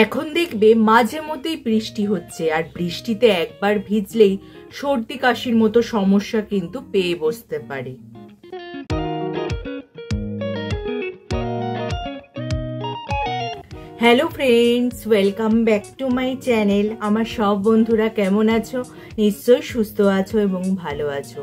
এখন দেখবে মাঝে মধ্যেই বৃষ্টি হচ্ছে, আর বৃষ্টিতে একবার ভিজলেই সর্দি কাশির মতো সমস্যা কিন্তু পেয়ে বসতে পারে। Hello friends, welcome back to my channel. আমার সব বন্ধুরা কেমন আছো? নিশ্চয়ই সুস্থ আছো এবং ভালো আছো।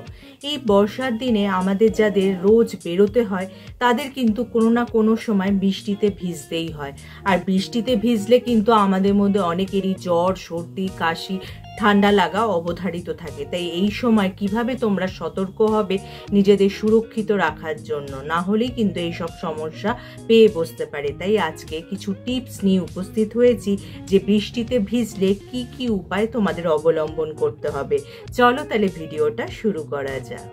এই বর্ষার দিনে আমাদের যাদের রোজ বেরোতে হয় তাদের কিন্তু কোনো না কোনো সময় বৃষ্টিতে ভিজতেই হয়। আর বৃষ্টিতে ভিজলে কিন্তু আমাদের মধ্যে অনেকেরই জ্বর, সর্দি, কাশি, ঠান্ডা লাগা অবধারিত থাকে। তাই এই সময় কিভাবে তোমরা সতর্ক হবে নিজেদের সুরক্ষিত রাখার জন্য, না হলেই কিন্তু এইসব সমস্যা পেয়ে বসতে পারে। তাই আজকে কিছু টিপস নিয়ে উপস্থিত হয়েছি যে বৃষ্টিতে ভিজলে কি কি উপায় তোমাদের অবলম্বন করতে হবে। চলো তাহলে ভিডিওটা শুরু করা যাক।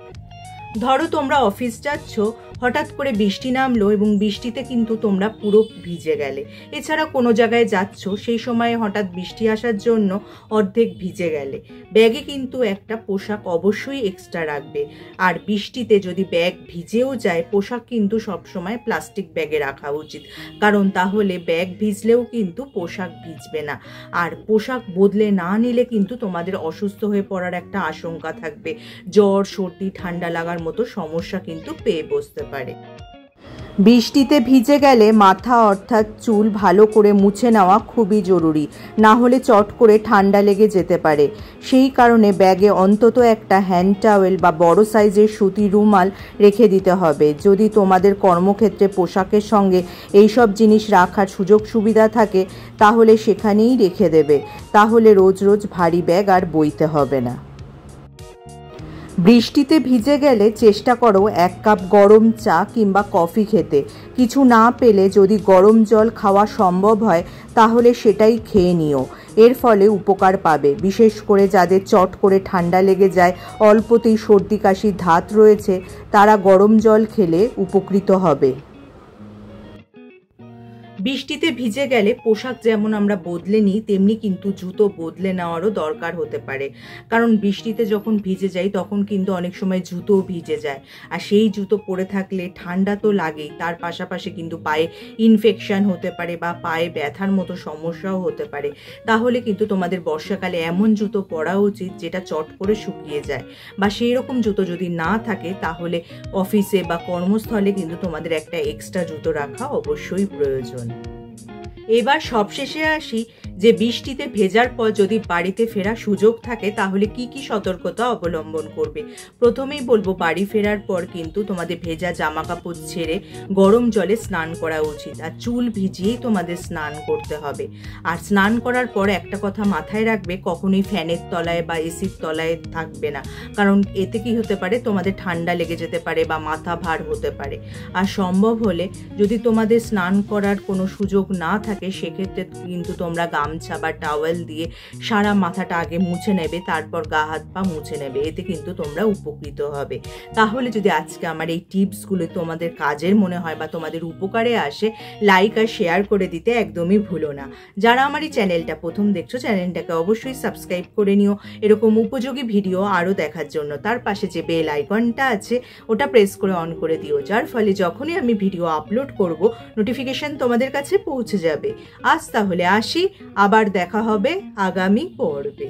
ধরো তোমরা অফিস যাচ্ছ, হঠাৎ করে বৃষ্টি নামলো এবং বৃষ্টিতে কিন্তু তোমরা পুরো ভিজে গেলে। এছাড়া কোনো জায়গায় যাচ্ছ, সেই সময় হঠাৎ বৃষ্টি আসার জন্য অর্ধেক ভিজে গেলে। ব্যাগে কিন্তু একটা পোশাক অবশ্যই এক্সট্রা রাখবে। আর বৃষ্টিতে যদি ব্যাগ ভিজেও যায়, পোশাক কিন্তু সবসময় প্লাস্টিক ব্যাগে রাখা উচিত, কারণ তাহলে ব্যাগ ভিজলেও কিন্তু পোশাক ভিজবে না। আর পোশাক বদলে না নিলে কিন্তু তোমাদের অসুস্থ হয়ে পড়ার একটা আশঙ্কা থাকবে। জ্বর, সর্দি, ঠান্ডা লাগার মতো সমস্যা কিন্তু পেয়ে বসতে পারে। বৃষ্টিতে ভিজে গেলে মাথা অর্থাৎ চুল ভালো করে মুছে নেওয়া খুবই জরুরি, না হলে চট করে ঠান্ডা লেগে যেতে পারে। সেই কারণে ব্যাগে অন্তত একটা হ্যান্ড টাওয়েল বা বড় সাইজের সুতির রুমাল রেখে দিতে হবে। যদি তোমাদের কর্মক্ষেত্রে পোশাকের সঙ্গে এইসব জিনিস রাখার সুযোগ সুবিধা থাকে তাহলে সেখানেই রেখে দেবে, তাহলে রোজ রোজ ভারী ব্যাগ আর বইতে হবে না। বৃষ্টিতে ভিজে গেলে চেষ্টা করো 1 কাপ গরম চা কিংবা কফি খেতে। কিছু না পেলে যদি গরম জল খাওয়া সম্ভব হয় তাহলে সেটাই খেয়ে নিও। এর ফলে উপকার পাবে। বিশেষ করে যাদের চট করে ঠান্ডা লেগে যায়, অল্পতেই সর্দি কাশির ধাত রয়েছে, তারা গরম জল খেলে উপকৃত হবে। বৃষ্টিতে ভিজে গেলে পোশাক যেমন আমরা বদলে নিই, তেমনি কিন্তু জুতো বদলে নেওয়ারও দরকার হতে পারে। কারণ বৃষ্টিতে যখন ভিজে যাই তখন কিন্তু অনেক সময় জুতোও ভিজে যায়, আর সেই জুতো পরে থাকলে ঠান্ডা তো লাগেই, তার পাশাপাশি কিন্তু পায়ে ইনফেকশন হতে পারে বা পায়ে ব্যথার মতো সমস্যাও হতে পারে। তাহলে কিন্তু তোমাদের বর্ষাকালে এমন জুতো পরা উচিত যেটা চট করে শুকিয়ে যায়, বা সেই রকম জুতো যদি না থাকে তাহলে অফিসে বা কর্মস্থলে কিন্তু তোমাদের একটা এক্সট্রা জুতো রাখা অবশ্যই প্রয়োজন। এবার সবশেষে আসি যে বৃষ্টিতে ভেজার পর যদি বাড়িতে ফেরার সুযোগ থাকে তাহলে কি কি সতর্কতা অবলম্বন করবে। প্রথমেই বলবো, বাড়ি ফেরার পর কিন্তু তোমাদের ভেজা জামা কাপড় ছেড়ে গরম জলে স্নান করা উচিত, আর চুল ভিজিয়েই তোমাদের স্নান করতে হবে। আর স্নান করার পর একটা কথা মাথায় রাখবে, কখনোই ফ্যানের তলায় বা এসির তলায় থাকবে না, কারণ এতে কি হতে পারে, তোমাদের ঠান্ডা লেগে যেতে পারে বা মাথা ভার হতে পারে। আর সম্ভব হলে যদি তোমাদের স্নান করার কোনো সুযোগ না থাকে সেক্ষেত্রে কিন্তু তোমরা গামছা বা টাওয়েল দিয়ে সারা মাথাটা আগে মুছে নেবে, তারপর গা হাত পা মুছে নেবে। এতে কিন্তু তোমরা উপকৃত হবে। তাহলে যদি আজকে আমার এই টিপসগুলো তোমাদের কাজের মনে হয় বা তোমাদের উপকারে আসে, লাইক আর শেয়ার করে দিতে একদমই ভুলো না। যারা আমার এই চ্যানেলটা প্রথম দেখছো, চ্যানেলটাকে অবশ্যই সাবস্ক্রাইব করে নিও এরকম উপযোগী ভিডিও আরও দেখার জন্য। তার পাশে যে বেল আইকনটা আছে ওটা প্রেস করে অন করে দিও, যার ফলে যখনই আমি ভিডিও আপলোড করব নোটিফিকেশন তোমাদের কাছে পৌঁছে যাবে। আজ তাহলে আসি, আবার দেখা হবে আগামী পর্বে।